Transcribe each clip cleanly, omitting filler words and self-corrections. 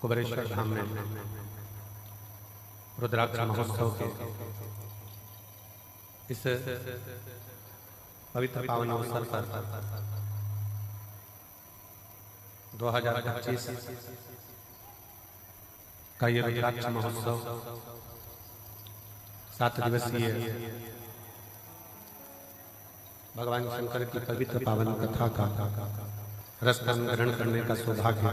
कुबेरेश्वर धाम में रुद्राक्ष महोत्सव के इस पवित्र पावन अवसर पर 2025 का ये रुद्राक्ष महोत्सव 7 दिवसीय भगवान शंकर की पवित्र पावन कथा का रसदान ग्रहण करने का सौभाग्य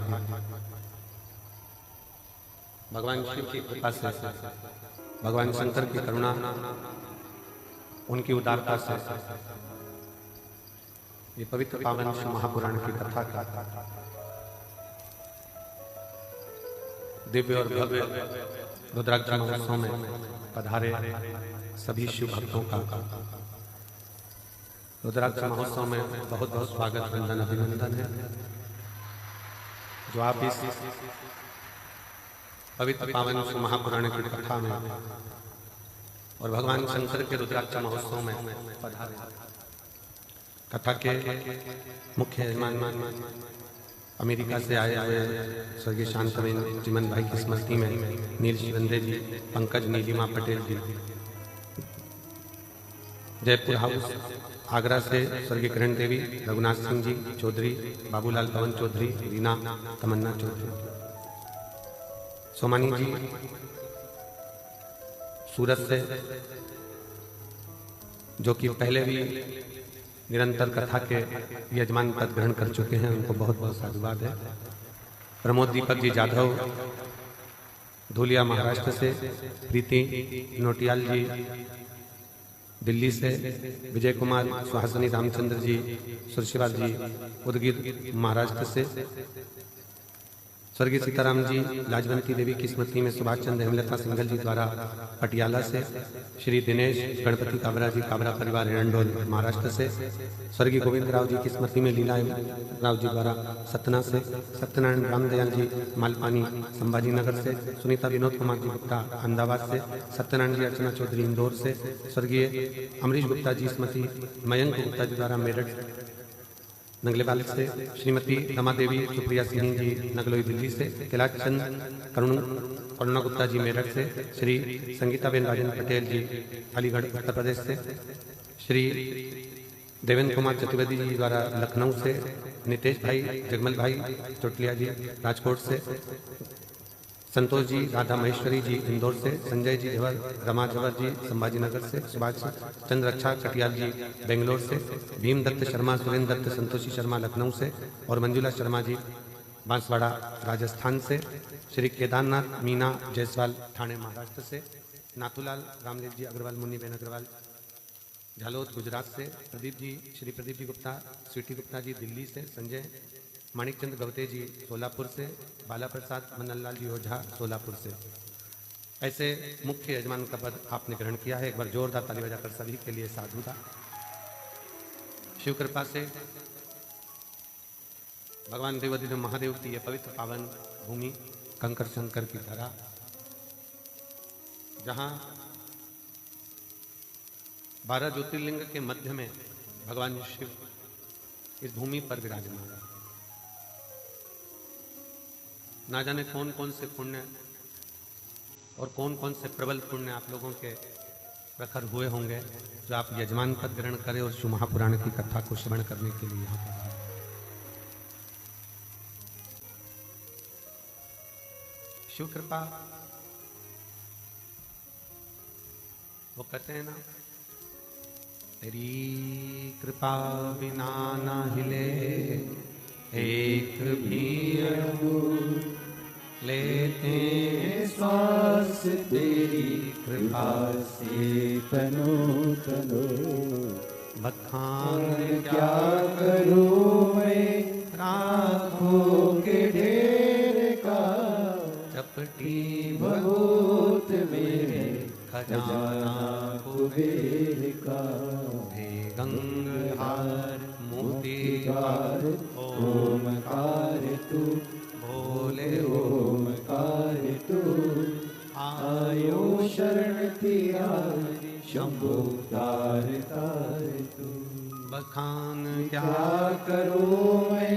भगवान शिव की कृपा से, भगवान शंकर की करुणा, उनकी उदारता से ये पवित्र पावन शिव महापुराण की कथा का दिव्य और भव्य रुद्राक्ष महोत्सव में पधारे सभी शिव भक्तों का रुद्राक्ष महोत्सव में बहुत बहुत स्वागत, वंदन, अभिनंदन है। जो आप इस पवित्र पावन महापुराण की कथा में और भगवान शंकर के रुद्राक्ष महोत्सव में पधारे। कथा के मुख्य यजमान अमेरिका से आए हुए स्वर्गीय शांतवेन चिमन भाई की स्मृति में नील शिवंदे जी, पंकज नीलिमा पटेल जी, जयपुर हाउस आगरा से स्वर्गीय किरण देवी, रघुनाथ सिंह जी चौधरी, बाबूलाल पवन चौधरी, रीना तमन्ना चौधरी, सोमानी जी सूरत से, जो कि पहले भी निरंतर कथा के यजमान पद ग्रहण कर चुके हैं, उनको बहुत बहुत साधुवाद है। प्रमोद दीपक जी जाधव धूलिया महाराष्ट्र से, प्रीति नोटियाल जी दिल्ली से, विजय कुमार सुहासिनी रामचंद्र जी सुरशिवाल जी उदगीर महाराष्ट्र से, स्वर्गीय सीताराम जी लाजवंती देवी की स्मृति में सुभाष चंद्र हेमलता सिंघल जी द्वारा पटियाला से, श्री दिनेश गणपति काबरा जी काबरा परिवार एरंडोल महाराष्ट्र से, स्वर्गीय गोविंद राव जी की स्मृति में लीला राव जी द्वारा सतना से, सत्यनारायण रामदयाल जी मालपानी संभाजी नगर से, सुनीता विनोद कुमार जी गुप्ता अहमदाबाद से, सत्यनारायण जी अर्चना चौधरी इंदौर से, स्वर्गीय अमरीश गुप्ता जी स्मृति मयंक गुप्ता जी द्वारा मेरठ नगलेवाल से, श्रीमती रमा देवी सुप्रिया सिंह जी नगलोई दिल्ली से, कैलाश चंद करुणा गुप्ता जी मेरठ से, श्री संगीताबेन राजेंद्र पटेल जी अलीगढ़ उत्तर प्रदेश से, श्री देवेंद्र कुमार चतुर्वेदी जी द्वारा लखनऊ से, नितेश भाई जगमल भाई चोटलिया जी राजकोट से, संतोष जी राधा महेश्वरी जी इंदौर से, संजय जी झवर रमा झवर जी संभाजी नगर से, सुभाष चंद्र रक्षा कटियाल जी बेंगलोर से, भीम दत्त शर्मा सुरेंद्र दत्त संतोषी शर्मा लखनऊ से और मंजुला शर्मा जी बांसवाड़ा राजस्थान से, श्री केदारनाथ मीना जायसवाल ठाणे महाराष्ट्र से, नाथूलाल रामदेव जी अग्रवाल मुन्नीबेन अग्रवाल झालोद गुजरात से, प्रदीप जी श्री प्रदीप जी गुप्ता स्वीटी गुप्ता जी दिल्ली से, संजय माणिकचंद गवते जी सोलापुर से, बाला प्रसाद मननलाल जी ओझा सोलापुर से। ऐसे मुख्य यजमान का पद आपने ग्रहण किया है। एक बार जोरदार ताली बजाकर सभी के लिए साधुता। शिव कृपा से भगवान देवाधिदेव महादेव की यह पवित्र पावन भूमि कंकर शंकर की धरा, जहां 12 ज्योतिर्लिंग के मध्य में भगवान शिव इस भूमि पर विराजमान है। ना जाने कौन कौन से पुण्य और कौन कौन से प्रबल पुण्य आप लोगों के प्रखर हुए होंगे, जो आप यजमान पद ग्रहण करें और शिव महापुराण की कथा को श्रवण करने के लिए यहाँ पर आए। शिव कृपा, वो कहते हैं ना, तेरी कृपा बिना ना हिले एक भी अंगूर, लेते श्वास तेरी कृपा से तनो तनो, बखान क्या करूं मैं राखों के ढेर का, चपटी बहुत मेरे खजाना कुबेर का, हे गंगहार मोतीहार ओमकार तू, बोले ओमकार तू, आयो शरण तेरा शंभो तार तार तू, बखान क्या करूं मैं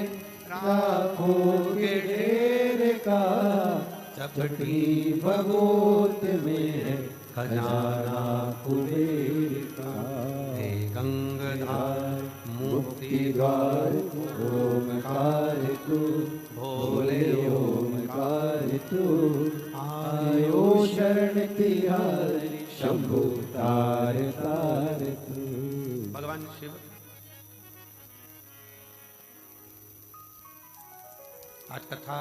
राखों के ढेर का, चपटी भभूत में खजाना कुबेर का। हे गंगाधार मुक्ति द्वार ओमकार तू, भोले ओमकार तू। आयो शरण तिहारी शंभु तार तार तू। भगवान शिव आज कथा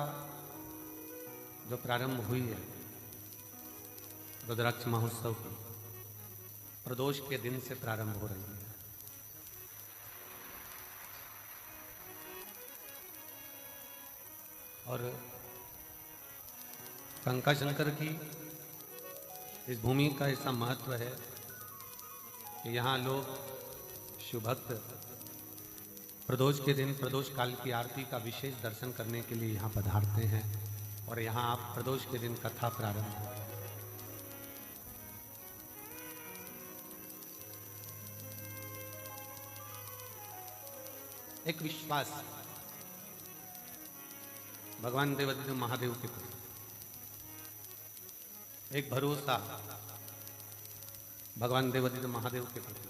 जो प्रारंभ हुई है रुद्राक्ष महोत्सव की, प्रदोष के दिन से प्रारंभ हो रही है। और कंका शंकर की इस भूमि का ऐसा महत्व है कि यहाँ लोग शिवभक्त प्रदोष के दिन प्रदोष काल की आरती का विशेष दर्शन करने के लिए यहाँ पधारते हैं। और यहाँ आप प्रदोष के दिन कथा प्रारंभ हो। एक विश्वास भगवान देवादिदेव महादेव के प्रति, एक भरोसा भगवान देवादिदेव महादेव के प्रति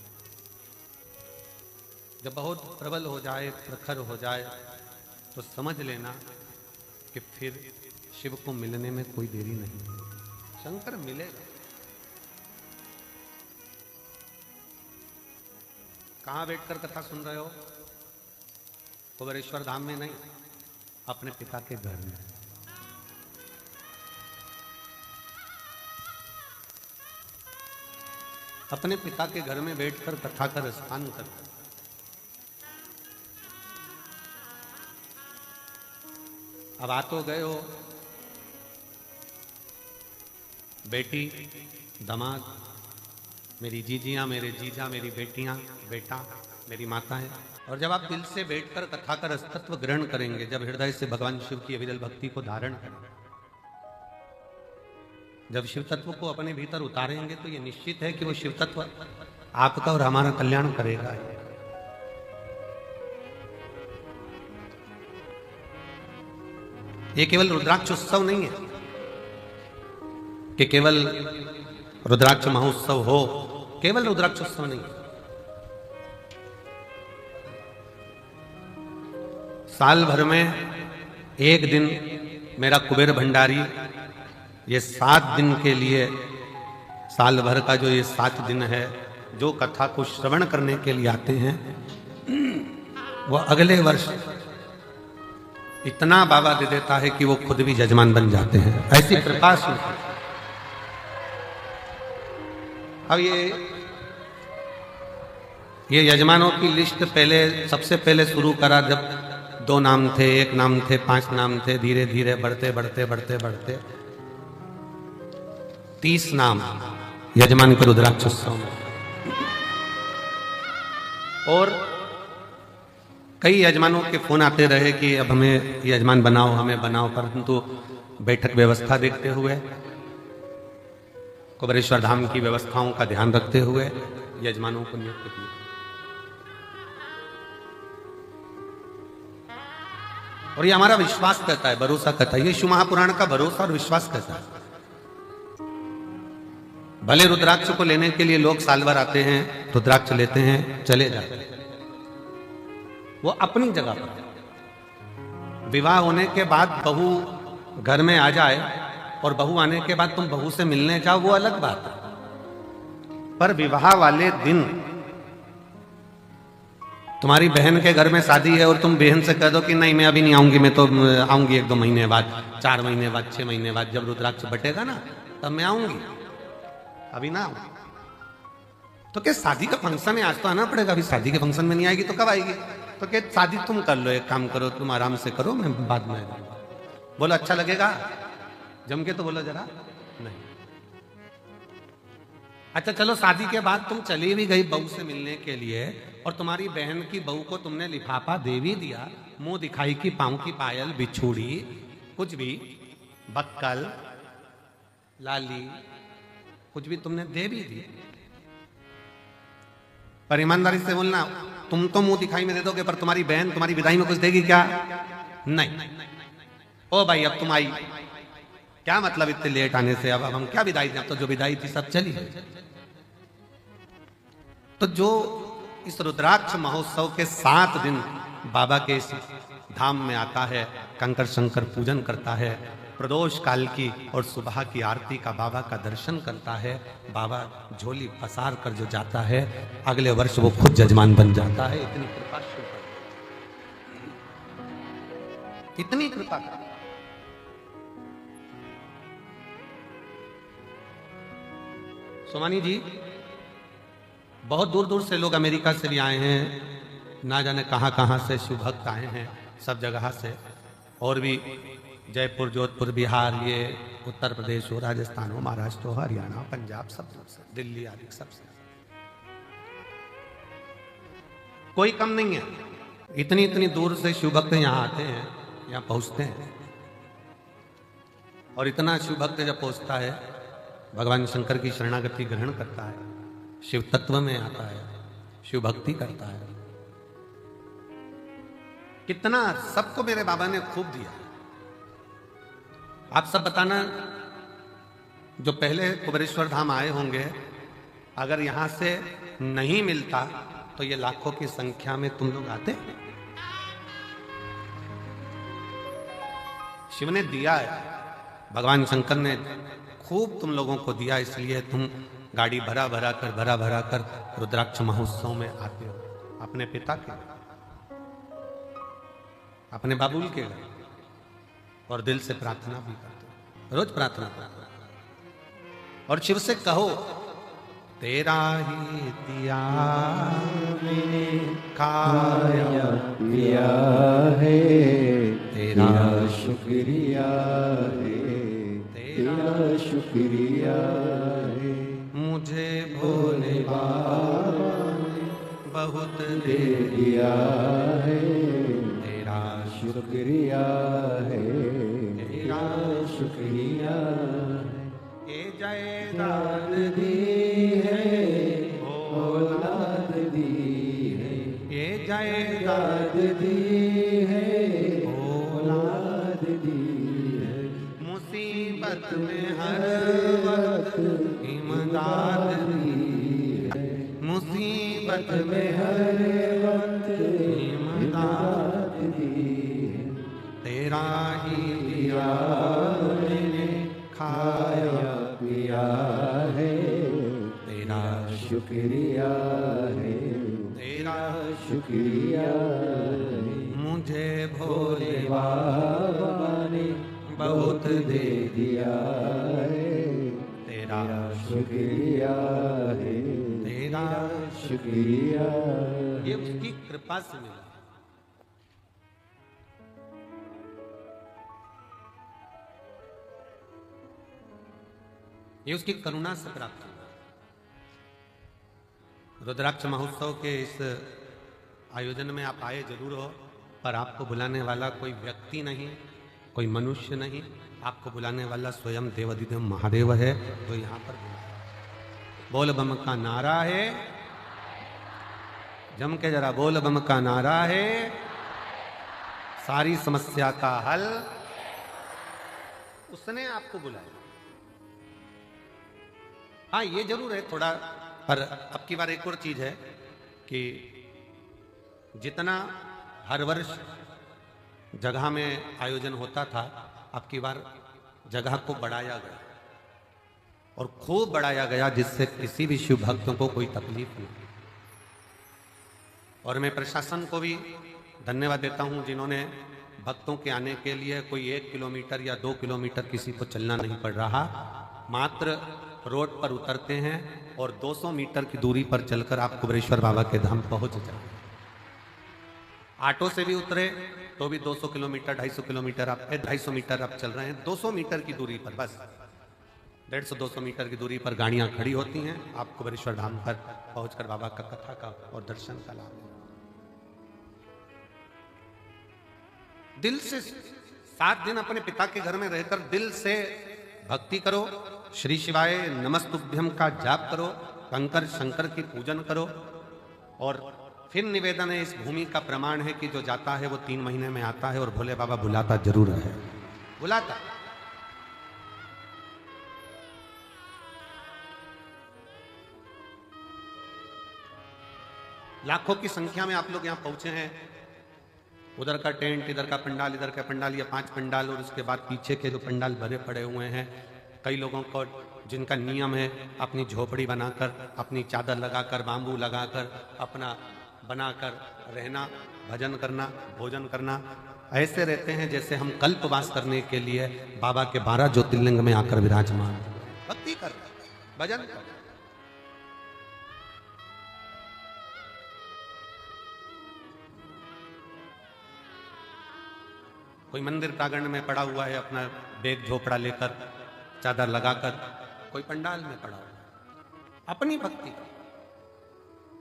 जब बहुत प्रबल हो जाए, प्रखर हो जाए, तो समझ लेना कि फिर शिव को मिलने में कोई देरी नहीं है। शंकर मिलेगा। कहाँ बैठकर कथा सुन रहे हो? कुबेरेश्वर धाम में नहीं, अपने पिता के घर में। अपने पिता के घर में बैठकर कथा का रसपान कर। अब आ तो गए हो, बेटी, दामाद, मेरी जीजियां, मेरे जीजा, मेरी बेटियां, बेटा, मेरी माताएं। और जब आप दिल से बैठकर कथा का रसतत्व ग्रहण करेंगे, जब हृदय से भगवान शिव की अविरल भक्ति को धारण करेंगे, जब शिव तत्व को अपने भीतर उतारेंगे, तो ये निश्चित है कि वो शिव तत्व आपका और हमारा कल्याण करेगा। ये केवल रुद्राक्ष उत्सव नहीं है कि केवल रुद्राक्ष महोत्सव हो, केवल रुद्राक्ष उत्सव नहीं। साल भर में एक दिन मेरा कुबेर भंडारी ये 7 दिन के लिए, साल भर का जो ये 7 दिन है, जो कथा को श्रवण करने के लिए आते हैं, वो अगले वर्ष इतना बाबा दे देता है कि वो खुद भी यजमान बन जाते हैं। ऐसी कृपा से अब ये यजमानों की लिस्ट पहले, सबसे पहले शुरू करा जब 2 नाम थे, 1 नाम थे, 5 नाम थे, धीरे धीरे बढ़ते बढ़ते बढ़ते बढ़ते 30 नाम यजमान के रुद्राक्ष उत्सव में। और कई यजमानों के फोन आते रहे कि अब हमें यजमान बनाओ, हमें बनाओ, परंतु बैठक व्यवस्था देखते हुए, कुबेरेश्वर धाम की व्यवस्थाओं का ध्यान रखते हुए यजमानों को नियुक्त किया। और ये हमारा विश्वास कहता है, भरोसा कहता है, ये शिव महापुराण का भरोसा और विश्वास कहता है। भले रुद्राक्ष को लेने के लिए लोग साल भर आते हैं, रुद्राक्ष लेते हैं, चले जाते हैं, वो अपनी जगह पर। विवाह होने के बाद बहू घर में आ जाए और बहू आने के बाद तुम बहू से मिलने जाओ, वो अलग बात है। पर विवाह वाले दिन तुम्हारी बहन के घर में शादी है और तुम बहन से कह दो कि नहीं मैं अभी नहीं आऊंगी, मैं तो आऊंगी 1-2 महीने बाद, 4 महीने बाद, 6 महीने बाद, जब रुद्राक्ष बटेगा ना तब मैं आऊंगी, अभी ना आऊंगी। तो क्या शादी का फंक्शन है, आज तो आना पड़ेगा, अभी शादी के फंक्शन में नहीं आएगी तो कब आएगी? तो क्या शादी तुम कर लो, एक काम करो, तुम आराम से करो, मैं बाद में आऊंगा। बोलो अच्छा लगेगा? जम के तो बोलो जरा। नहीं। अच्छा चलो, शादी के बाद तुम चली भी गई बहू से मिलने के लिए और तुम्हारी बहन की बहू को तुमने लिफाफा दे भी दिया, मुंह दिखाई की पांव की पायल, बिछुड़ी, कुछ भी, बक्कल, लाली, कुछ भी तुमने दे भी दी। पर ईमानदारी से बोलना, तुम तो मुंह दिखाई में दे दोगे, पर तुम्हारी बहन तुम्हारी विदाई में कुछ देगी क्या? नहीं। ओ भाई अब तुम आई, क्या मतलब इतने लेट आने से, अब हम क्या विदाई दें, अब तो जो विदाई थी सब चली गई। तो जो इस रुद्राक्ष महोत्सव के 7 दिन बाबा के इस धाम में आता है, कंकर शंकर पूजन करता है, प्रदोष काल की और सुबह की आरती का बाबा का दर्शन करता है, बाबा झोली पसार कर जो जाता है, अगले वर्ष वो खुद जजमान बन जाता है। इतनी कृपा शिव पर, इतनी कृपा। सोमानी जी, बहुत दूर दूर से लोग अमेरिका से भी आए हैं, ना जाने कहां कहां से शिव भक्त आए हैं, सब जगह से, और भी जयपुर, जोधपुर, बिहार, ये उत्तर प्रदेश हो, राजस्थान हो, महाराष्ट्र हो, हरियाणा, पंजाब, सब से, दिल्ली आदि सबसे। कोई कम नहीं है, इतनी इतनी दूर से शिव भक्त यहाँ आते हैं, यहाँ पहुंचते हैं। और इतना शिव भक्त जब पहुंचता है, भगवान शंकर की शरणागति ग्रहण करता है, शिव तत्व में आता है, शिव भक्ति करता है, कितना सबको मेरे बाबा ने खूब दिया। आप सब बताना, जो पहले कुबेरेश्वर धाम आए होंगे, अगर यहां से नहीं मिलता तो ये लाखों की संख्या में तुम लोग आते। शिव ने दिया है, भगवान शंकर ने खूब तुम लोगों को दिया, इसलिए तुम गाड़ी भरा भरा कर रुद्राक्ष महोत्सव में आते हो, अपने पिता के, अपने बाबुल के, और दिल से प्रार्थना भी करते हो, रोज प्रार्थना करते हो। और शिव से कहो, तेरा ही दिया मैंने खाया पिया है, तेरा शुक्रिया है, तेरा शुक्रिया है, मुझे भोले बाबा ने बहुत दे दिया है, तेरा शुक्रिया है, तेरा शुक्रिया है। ये जायदाद दी है, औलाद दी है, ये जायदाद दी है, औलाद दी है, मुसीबत में हर वक्त इमदाद दी है, मुसीबत में हर वक्त इमदाद दी है, तेरा ही दिया मैंने खाया पिया है, तेरा शुक्रिया है, तेरा शुक्रिया है, मुझे भोले बाबा ने बहुत दे दिया है, तेरा शुक्रिया है, तेरा शुक्रिया ये उसकी कृपा से मिला। ये उसकी करुणा से प्राप्त हुआ। रुद्राक्ष महोत्सव के इस आयोजन में आप आए जरूर हो, पर आपको बुलाने वाला कोई व्यक्ति नहीं, कोई मनुष्य नहीं, आपको बुलाने वाला स्वयं देवाधिदेव महादेव है, जो यहाँ पर बुलाया। बोल बम का नारा है, जम के जरा बोल बम का नारा है, सारी समस्या का हल उसने आपको बुलाया। हाँ ये जरूर है थोड़ा, पर अब की बार एक और चीज है कि जितना हर वर्ष जगह में आयोजन होता था, अब की बार जगह को बढ़ाया गया, और खूब बढ़ाया गया, जिससे किसी भी शिव भक्तों को कोई तकलीफ नहीं। और मैं प्रशासन को भी धन्यवाद देता हूं, जिन्होंने भक्तों के आने के लिए कोई 1 किलोमीटर या 2 किलोमीटर किसी को चलना नहीं पड़ रहा, मात्र रोड पर उतरते हैं और 200 मीटर की दूरी पर चलकर आप कुबेरेश्वर बाबा के धाम पहुंच जाए। ऑटो से भी उतरे तो भी 200 किलोमीटर 250 किलोमीटर आप 250 मीटर आप चल रहे हैं, 200 मीटर की दूरी पर, बस 150-200 मीटर की दूरी पर गाड़ियां खड़ी होती हैं, आप कुबेरेश्वर धाम पर पहुंचकर बाबा का कथा का और दर्शन का लाभ। दिल से 7 दिन अपने पिता के घर में रहकर दिल से भक्ति करो, श्री शिवाय नमस्तुभ्यम का जाप करो, कंकर शंकर की पूजन करो। और फिर निवेदन है, इस भूमि का प्रमाण है कि जो जाता है वो 3 महीने में आता है, और भोले बाबा बुलाता जरूर है। बुलाता। लाखों की संख्या में आप लोग यहां पहुंचे हैं। उधर का टेंट, इधर का पंडाल, इधर का पंडाल, या 5 पंडाल, और उसके बाद पीछे के जो पंडाल भरे पड़े हुए हैं। कई लोगों को जिनका नियम है अपनी झोपड़ी बनाकर, अपनी चादर लगाकर, बांबू लगाकर, अपना बनाकर रहना, भजन करना, भोजन करना, ऐसे रहते हैं जैसे हम कल्पवास करने के लिए बाबा के 12 ज्योतिर्लिंग में आकर विराजमान। भक्ति कर, भजन कर। कोई मंदिर प्रांगण में पड़ा हुआ है अपना बैग झोपड़ा लेकर, चादर लगाकर, कोई पंडाल में पड़ा हुआ, अपनी भक्ति।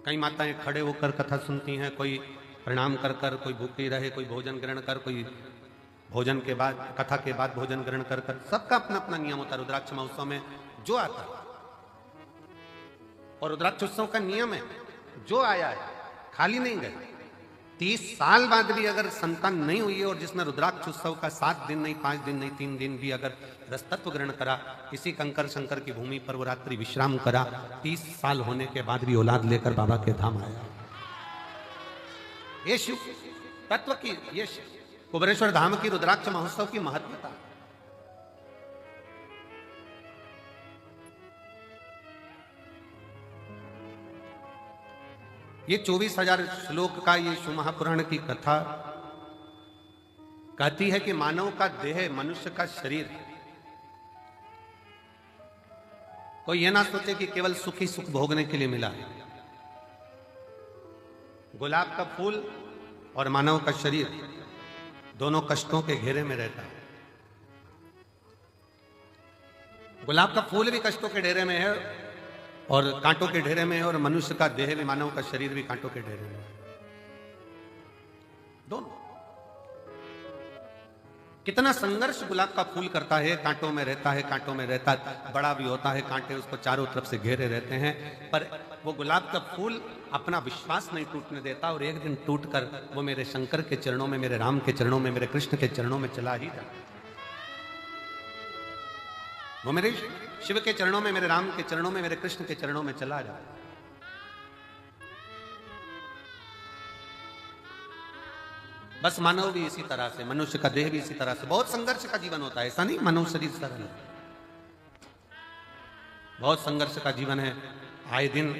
कई माताएं खड़े होकर कथा सुनती हैं, कोई प्रणाम कर कर, कोई भूखी रहे, कोई भोजन ग्रहण कर, कोई भोजन के बाद, कथा के बाद भोजन ग्रहण कर कर। सबका अपना अपना नियम होता है रुद्राक्ष महोत्सव में जो आता है। और रुद्राक्ष उत्सव का नियम है, जो आया है खाली नहीं गया। 30 साल बाद भी अगर संतान नहीं हुई है और जिसने रुद्राक्ष उत्सव का 7 दिन नहीं, 5 दिन नहीं, 3 दिन भी अगर रसतत्व ग्रहण करा, इसी कंकर शंकर की भूमि पर वो रात्रि विश्राम करा, 30 साल होने के बाद भी औलाद लेकर बाबा के धाम आया। ये शिव तत्व की, ये कुबेरेश्वर धाम की रुद्राक्ष महोत्सव की महत्वता। ये 24,000 श्लोक का ये शिव महापुराण की कथा कहती है कि मानव का देह, मनुष्य का शरीर, कोई ये ना सोचे कि केवल सुख ही सुख भोगने के लिए मिला है। गुलाब का फूल और मानव का शरीर दोनों कष्टों के घेरे में रहता है। गुलाब का फूल भी कष्टों के घेरे में है और कांटों के ढेरे में है, और मनुष्य का देह भी, मानव का शरीर भी कांटों के ढेरे में है। दोनों कितना संघर्ष गुलाब का फूल करता है, कांटों में रहता है, कांटों में रहता है, बड़ा भी होता है, कांटे उसको चारों तरफ से घेरे रहते हैं, पर वो गुलाब का फूल अपना विश्वास नहीं टूटने देता, और एक दिन टूटकर वो मेरे शंकर के चरणों में, मेरे राम के चरणों में, मेरे कृष्ण के चरणों में चला ही जाता। वो मेरे शिव के चरणों में, मेरे राम के चरणों में, मेरे कृष्ण के चरणों में चला जाता। बस मानव भी इसी तरह से, मनुष्य का देह भी इसी तरह से बहुत संघर्ष का जीवन होता है। ऐसा नहीं मानव शरीर सरल है, बहुत संघर्ष का जीवन है। आए दिन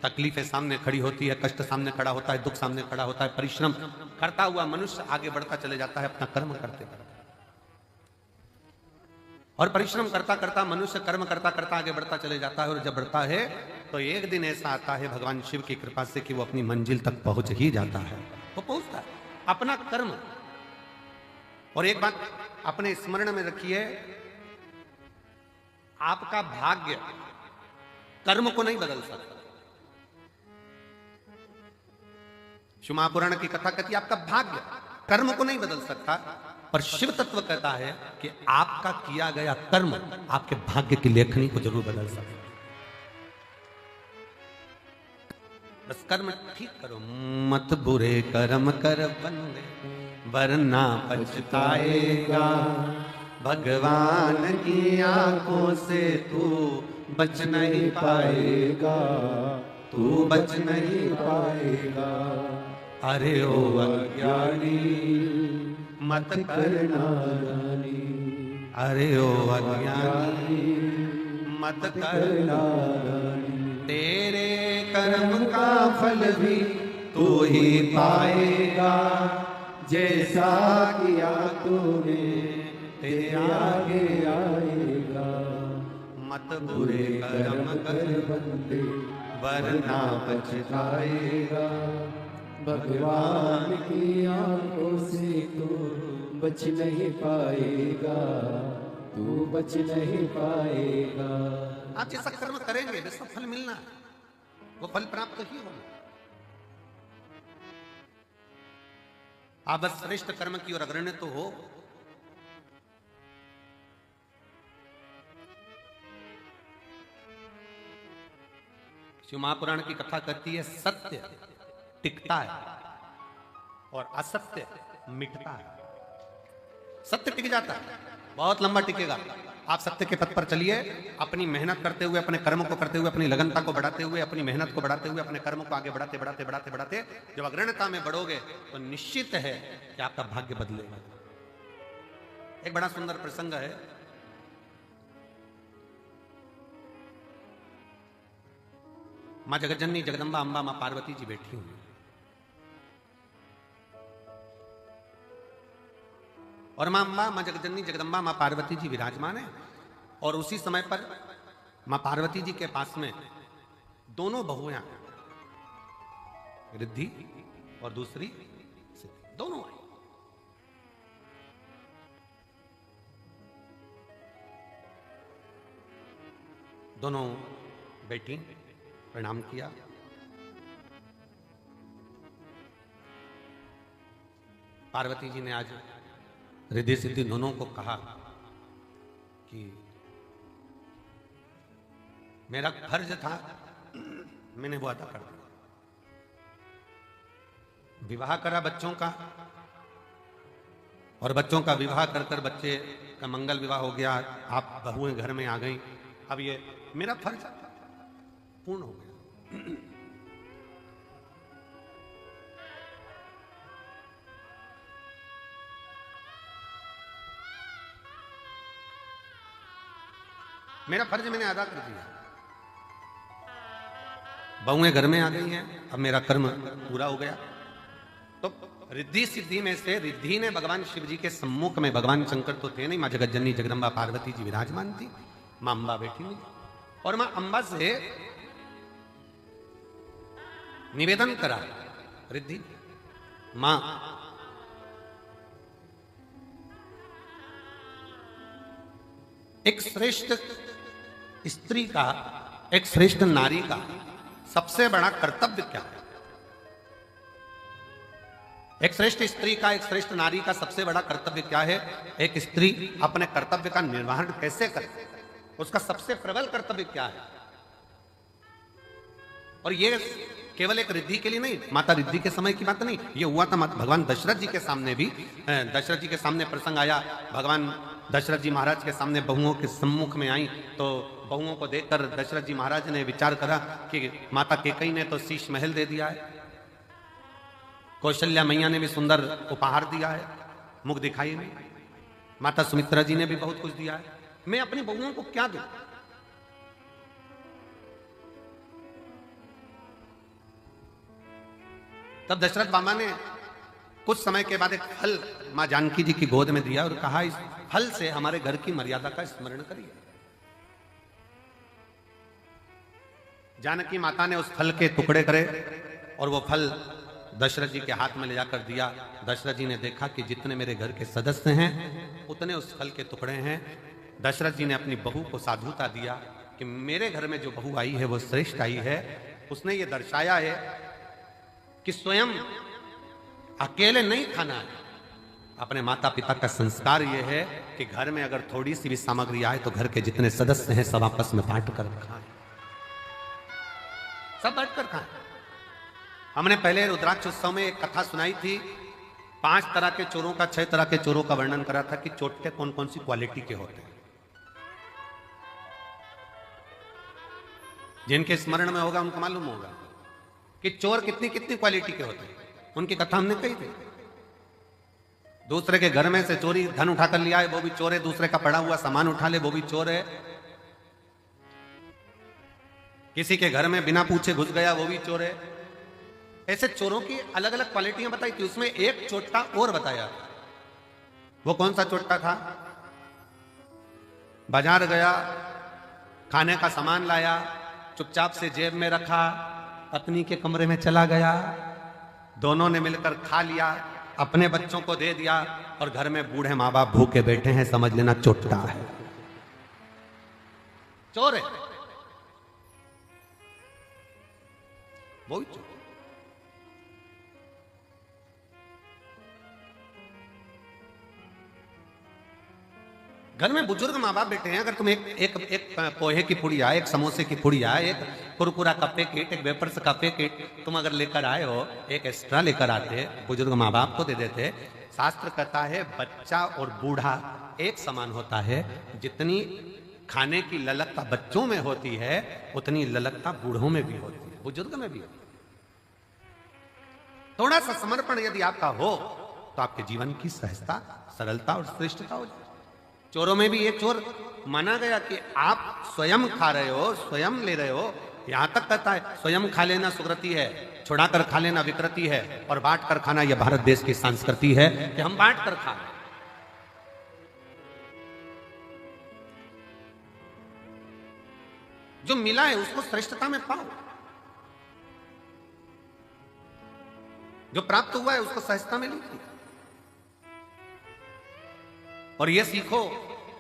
तकलीफें सामने खड़ी होती है, कष्ट सामने खड़ा होता है, दुख सामने खड़ा होता है। परिश्रम करता हुआ मनुष्य आगे बढ़ता चले जाता है, अपना कर्म करते करते, और परिश्रम करता करता मनुष्य कर्म करता करता आगे बढ़ता चले जाता है। और जब बढ़ता है तो एक दिन ऐसा आता है भगवान शिव की कृपा से कि वो अपनी मंजिल तक पहुंच ही जाता है। वो पहुंचता है अपना कर्म। और एक बात अपने स्मरण में रखिए, आपका भाग्य कर्म को नहीं बदल सकता। शिव महापुराण की कथा कहती है आपका भाग्य कर्म को नहीं बदल सकता, पर शिव तत्व कहता है कि आपका किया गया कर्म आपके भाग्य की लेखनी को जरूर बदल सकता है। बस कर्म ठीक करो, मत बुरे कर्म कर बंदे वरना पछताएगा। भगवान की आंखों से तू बच नहीं पाएगा, तू बच नहीं पाएगा। अरे ओ अज्ञानी मत करना नानी, अरे ओ अज्ञानी मत करना नानी। तेरे कर्म का फल भी तू ही पाएगा, जैसा किया तूने तेरे आगे आएगा। मत बुरे कर्म कर बंदे वरना पछताएगा। भगवान की आंखों से तू बच नहीं पाएगा, तू बच नहीं पाएगा। आप जैसा कर्म करेंगे वैसा फल मिलना है, वो फल प्राप्त ही होगा। आप बस श्रेष्ठ कर्म की ओर अग्रणी तो हो। शिव महापुराण की कथा कहती है सत्य टिकता है और असत्य मिटता है। सत्य टिक जाता है, बहुत लंबा टिकेगा। आप सत्य के पथ पर चलिए, अपनी मेहनत करते हुए, अपने कर्म को करते हुए, अपनी लगनता को बढ़ाते हुए, अपनी मेहनत को बढ़ाते हुए, अपने कर्म को आगे बढ़ाते बढ़ाते बढ़ाते बढ़ाते जब अग्रणता में बढ़ोगे तो निश्चित है कि आपका भाग्य बदलेगा। एक बड़ा सुंदर प्रसंग है। मां जगतजननी जगदम्बा अंबा मां पार्वती जी बैठी हुई, और मां अंबा मां जगतजननी जगदम्बा मां पार्वती जी विराजमान है। और उसी समय पर मां पार्वती जी के पास में दोनों बहुएं, रिद्धि और दूसरी सिद्धि, दोनों आई। दोनों बेटी प्रणाम किया। पार्वती जी ने आज रिद्धि सिद्धि दोनों को कहा कि मेरा फर्ज था, मैंने वो अदा कर दिया। विवाह करा बच्चों का, और बच्चों का विवाह कर कर बच्चे का मंगल विवाह हो गया, आप बहुएं घर में आ गई। अब ये मेरा फर्ज पूर्ण हो गया। मेरा फर्ज मैंने अदा कर दिया। बहुएं घर में आ गई हैं, अब मेरा कर्म पूरा हो गया। तो रिद्धि सिद्धि में से रिद्धि ने भगवान शिव जी के सम्मुख में, भगवान शंकर तो थे नहीं, मां जगतजननी जगदम्बा पार्वती जी विराजमान थी, मां अंबा बैठी हुई, और मां अंबा से निवेदन करा, रिद्धि मां एक श्रेष्ठ स्त्री का, एक श्रेष्ठ नारी का सबसे बड़ा कर्तव्य क्या है? एक श्रेष्ठ स्त्री का, एक श्रेष्ठ नारी का सबसे बड़ा कर्तव्य क्या है? एक स्त्री अपने कर्तव्य का निर्वहन कैसे करे, उसका सबसे प्रबल कर्तव्य क्या है? और ये केवल एक रिद्धि के लिए नहीं, माता रिद्धि के समय की बात नहीं, ये हुआ था भगवान दशरथ जी के सामने भी। दशरथ जी के सामने प्रसंग आया, भगवान दशरथ जी महाराज के सामने बहुओं के सम्मुख में आई, तो बहुओं को देखकर दशरथ जी महाराज ने विचार करा कि माता केकई ने तो शीश महल दे दिया है, कौशल्या मैया ने भी सुंदर उपहार दिया है, मुख दिखाई नहीं, माता सुमित्रा जी ने भी बहुत कुछ दिया है, मैं अपनी बहुओं को क्या दूं? तब दशरथ बाबा ने कुछ समय के बाद एक फल मां जानकी जी की गोद में दिया और कहा, इस फल से हमारे घर की मर्यादा का स्मरण करिए। जानकी माता ने उस फल के टुकड़े करे और वो फल दशरथ जी के हाथ में ले जाकर दिया। दशरथ जी ने देखा कि जितने मेरे घर के सदस्य हैं उतने उस फल के टुकड़े हैं। दशरथ जी ने अपनी बहू को साधुता दिया कि मेरे घर में जो बहू आई है वो श्रेष्ठ आई है। उसने ये दर्शाया है कि स्वयं अकेले नहीं खाना है, अपने माता पिता का संस्कार यह है कि घर में अगर थोड़ी सी भी सामग्री आए तो घर के जितने सदस्य हैं सब आपस में बांट कर खाएं, सब बांट कर खाएं। हमने पहले रुद्राक्ष उत्सव में एक कथा सुनाई थी, 5 तरह के चोरों का, 6 तरह के चोरों का वर्णन करा था कि चोटे कौन कौन सी क्वालिटी के होते हैं। जिनके स्मरण में होगा उनको मालूम होगा कि चोर कितनी कितनी क्वालिटी के होते हैं, उनकी कथा हमने कही थी। दूसरे के घर में से चोरी धन उठा कर लिया है वो भी चोर है, दूसरे का पड़ा हुआ सामान उठा ले वो भी चोर है, किसी के घर में बिना पूछे घुस गया वो भी चोर है। ऐसे चोरों की अलग अलग क्वालिटियां बताई थी। उसमें एक चोट्टा और बताया, वो कौन सा चोट्टा था? बाजार गया, खाने का सामान लाया, चुपचाप से जेब में रखा, पत्नी के कमरे में चला गया, दोनों ने मिलकर खा लिया, अपने बच्चों को दे दिया और घर में बूढ़े माँ बाप भूखे बैठे हैं, समझ लेना चोट्टा है, चोर है, वो चोर। घर में बुजुर्ग माँ बाप बैठे हैं, अगर तुम एक पोहे की पुड़िया, एक समोसे की पुड़िया, एक कुरकुरा का पैकेट, एक वेफर्स का पैकेट तुम अगर लेकर आए हो, एक एक्स्ट्रा लेकर आते, बुजुर्ग माँ बाप को दे देते, शास्त्र कहता है बच्चा और बूढ़ा एक समान होता है। जितनी खाने की ललकता बच्चों में होती है उतनी ललकता बूढ़ों में भी होती है, बुजुर्ग में भी होती है। थोड़ा सा समर्पण यदि आपका हो तो आपके जीवन की सहजता, सरलता और श्रेष्ठता हो जाए। चोरों में भी एक चोर माना गया कि आप स्वयं खा रहे हो, स्वयं ले रहे हो। यहां तक कहता है स्वयं खा लेना सुकृति है, छुड़ाकर खा लेना विकृति है, और बांट कर खाना यह भारत देश की संस्कृति है कि हम बांट कर खा रहे। जो मिला है उसको श्रेष्ठता में पाओ, जो प्राप्त हुआ है उसको सहजता में लीजिए। और यह सीखो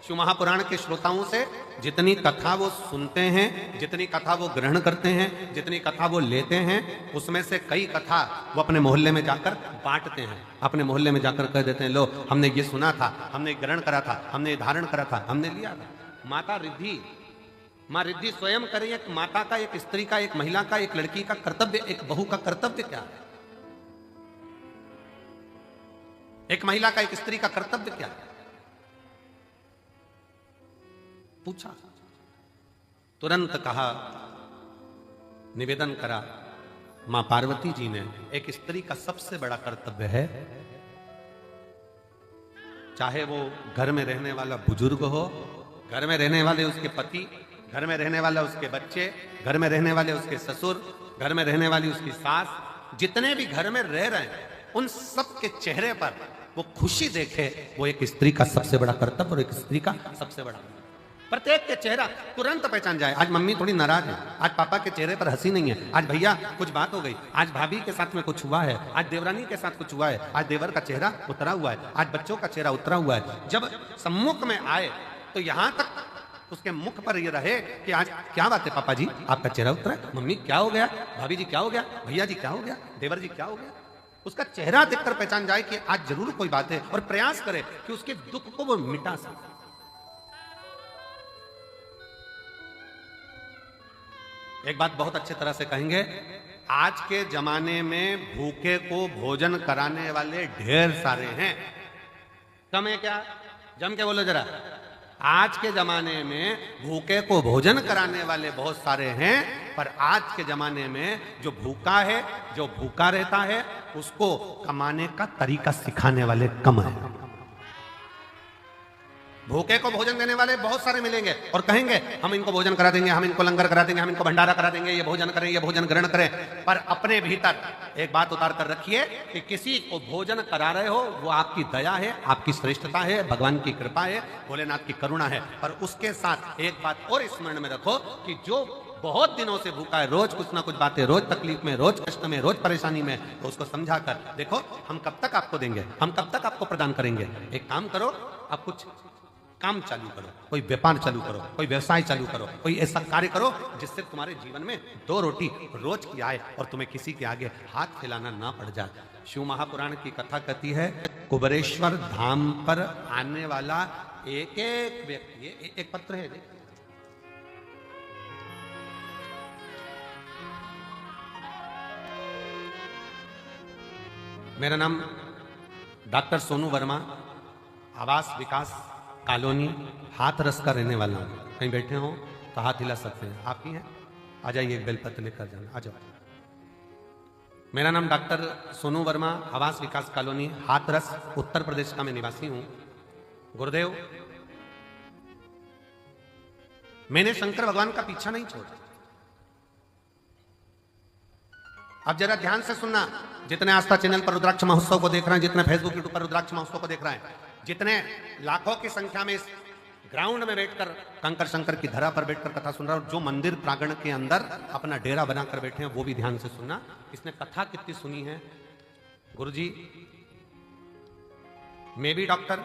शिव महापुराण के श्रोताओं से, जितनी कथा वो सुनते हैं, जितनी कथा वो ग्रहण करते हैं, जितनी कथा वो लेते हैं, उसमें से कई कथा वो अपने मोहल्ले में जाकर बांटते हैं। अपने मोहल्ले में जाकर कह देते हैं, लो हमने ये सुना था, हमने ग्रहण करा था, हमने धारण करा था, हमने लिया था। माता रिद्धि, मां रिद्धि स्वयं करें। एक माता का, एक स्त्री का, एक महिला का, एक लड़की का कर्तव्य, एक बहू का कर्तव्य क्या है? एक महिला का, एक स्त्री का कर्तव्य क्या है? पूछा, तुरंत कहा, निवेदन करा मां पार्वती जी ने, एक स्त्री का सबसे बड़ा कर्तव्य है, चाहे वो घर में रहने वाला बुजुर्ग हो, घर में रहने वाले उसके पति, घर में रहने वाला उसके बच्चे, घर में रहने वाले उसके ससुर, घर में रहने वाली उसकी सास, जितने भी घर में रह रहे हैं उन सब के चेहरे पर वो खुशी देखे, वो एक स्त्री का सबसे बड़ा कर्तव्य और एक स्त्री का सबसे बड़ा। प्रत्येक के चेहरा तुरंत पहचान जाए, आज मम्मी थोड़ी नाराज है, आज पापा के चेहरे पर हंसी नहीं है, आज भैया कुछ बात हो गई, आज भाभी के साथ में कुछ हुआ है, आज देवरानी के साथ कुछ हुआ है, आज देवर का चेहरा उतरा हुआ है, आज बच्चों का चेहरा उतरा हुआ है। जब सम्मुख में आए तो यहां तक उसके मुख पर यह रहे कि आज क्या बात है पापा जी, आपका चेहरा उतरा है, मम्मी क्या हो गया, भाभी जी क्या हो गया, भैया जी क्या हो गया, देवर जी क्या हो गया। उसका चेहरा देखकर पहचान जाए कि आज जरूर कोई बात है, और प्रयास करे कि उसके दुख को वो मिटा सके। एक बात बहुत अच्छे तरह से कहेंगे, आज के जमाने में भूखे को भोजन कराने वाले ढेर सारे हैं, कम है क्या? जम के बोलो जरा। आज के जमाने में भूखे को भोजन कराने वाले बहुत सारे हैं, पर आज के जमाने में जो भूखा है, जो भूखा रहता है, उसको कमाने का तरीका सिखाने वाले कम है। भूखे को भोजन देने वाले बहुत सारे मिलेंगे और कहेंगे हम इनको भोजन करा देंगे, हम इनको लंगर करा देंगे, हम इनको भंडारा करा देंगे, ये भोजन करें, ये भोजन ग्रहण करें। पर अपने भीतर एक बात उतार कर रखिए कि किसी को भोजन करा रहे हो वो आपकी दया है, आपकी श्रेष्ठता है, भगवान की कृपा है, भोलेनाथ की करुणा है। पर उसके साथ एक बात और स्मरण में रखो कि जो बहुत दिनों से भूखा है, रोज कुछ ना कुछ बातें, रोज तकलीफ में, रोज कष्ट में, रोज परेशानी में, तो उसको समझा कर देखो हम कब तक आपको देंगे, हम कब तक आपको प्रदान करेंगे। एक काम करो, आप कुछ काम चालू करो, कोई व्यापार चालू करो, कोई व्यवसाय चालू करो, कोई ऐसा कार्य करो जिससे तुम्हारे जीवन में 2 रोटी रोज की आए और तुम्हें किसी के आगे हाथ फैलाना ना पड़ जाए। शिव महापुराण की कथा कहती है, कुबेरेश्वर धाम पर आने वाला एक एक व्यक्ति, एक पत्र है, मेरा नाम डॉक्टर सोनू वर्मा, आवास विकास कॉलोनी हाथरस का रहने वाला हूँ। कहीं बैठे हो तो हाथ हिला सकते हैं, आप ही हैं, आ जाइए, एक बेलपत्र लेकर जाना, आ जाओ। मेरा नाम डॉक्टर सोनू वर्मा, आवास विकास कॉलोनी हाथरस, उत्तर प्रदेश का मैं निवासी हूँ। गुरुदेव, मैंने शंकर भगवान का पीछा नहीं छोड़ा। अब जरा ध्यान से सुनना, जितने आस्था चैनल पर रुद्राक्ष महोत्सव को देख रहे हैं, जितने फेसबुक यूट्यूब पर रुद्राक्ष महोत्सव को देख रहे हैं, जितने लाखों की संख्या में इस ग्राउंड में बैठकर कंकर शंकर की धरा पर बैठकर कथा सुन रहा है, और जो मंदिर प्रांगण के अंदर अपना डेरा बनाकर बैठे हैं वो भी ध्यान से सुनना। इसने कथा कितनी सुनी है गुरुजी, मैं भी डॉक्टर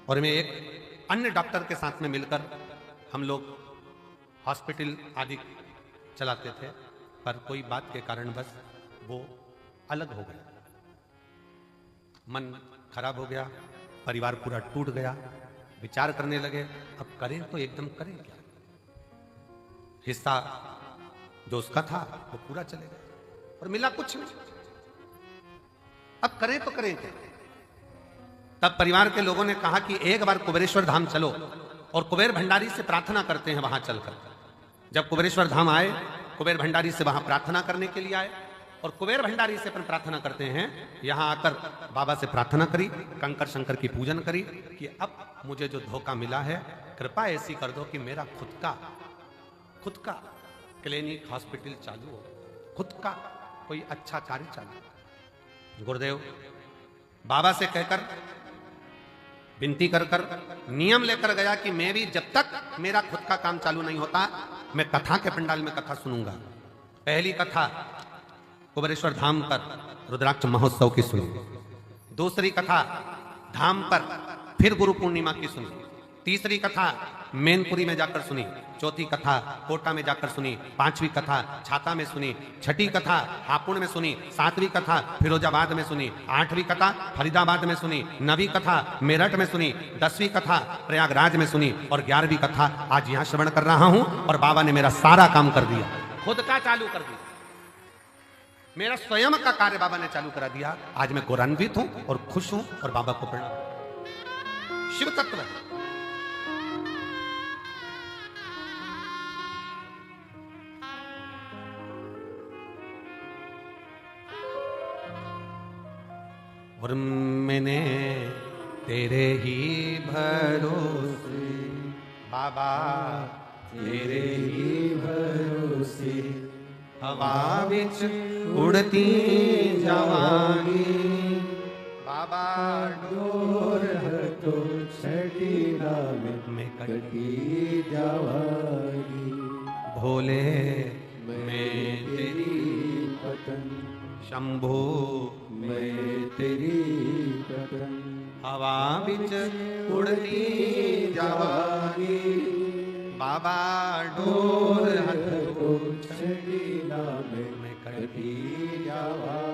और मैं एक अन्य डॉक्टर के साथ में मिलकर हम लोग हॉस्पिटल आदि चलाते थे, पर कोई बात के कारण बस वो अलग हो गया, मन खराब हो गया, परिवार पूरा टूट गया। विचार करने लगे अब करें तो एकदम करें क्या, हिस्सा जो उसका था वो पूरा चले गया और मिला कुछ नहीं, अब करें तो करें क्या। तब परिवार के लोगों ने कहा कि एक बार कुबेरेश्वर धाम चलो और कुबेर भंडारी से प्रार्थना करते हैं वहां चलकर। जब कुबेरेश्वर धाम आए, कुबेर भंडारी से वहां प्रार्थना करने के लिए आए और कुबेर भंडारी से अपन प्रार्थना करते हैं। यहां आकर बाबा से प्रार्थना करी, कंकर शंकर की पूजन करी कि अब मुझे जो धोखा मिला है कृपा ऐसी कर दो कि मेरा खुद का क्लिनिक हॉस्पिटल चालू हो, खुद का कोई अच्छा कार्य चालू हो। गुरुदेव बाबा से कहकर विनती कर नियम लेकर गया कि मैं भी जब तक मेरा खुद का काम चालू नहीं होता मैं कथा के पंडाल में कथा सुनूंगा। पहली कथा कुबेरेश्वर धाम पर रुद्राक्ष महोत्सव की सुनी, दूसरी कथा धाम पर फिर गुरु पूर्णिमा की सुनी, तीसरी कथा मैनपुरी में जाकर सुनी, चौथी कथा कोटा में जाकर सुनी, पांचवी कथा छाता में सुनी, छठी कथा हापुड़ में सुनी, सातवीं कथा फिरोजाबाद में सुनी, आठवीं कथा फरीदाबाद में सुनी, नवीं कथा मेरठ में सुनी, 10वीं कथा प्रयागराज में सुनी और 11वीं कथा आज यहां श्रवण कर रहा हूं। और बाबा ने मेरा सारा काम कर दिया, खुद का चालू कर दिया, मेरा स्वयं का कार्य बाबा ने चालू करा दिया। आज मैं गौरवान्वित हूं और खुश हूं और बाबा को प्रणाम। शिव तत्व है। और मैंने तेरे ही भरोसे बाबा, तेरे ही भरोसे हवा विच उड़ती जवानी बाबा डोर तो छठी में कटी जवानी। भोले मैं तेरी पतन शंभो मैं तेरी पतन, हवा विच उड़ती जवानी बाबा डोर तो छठी में कटी जवानी।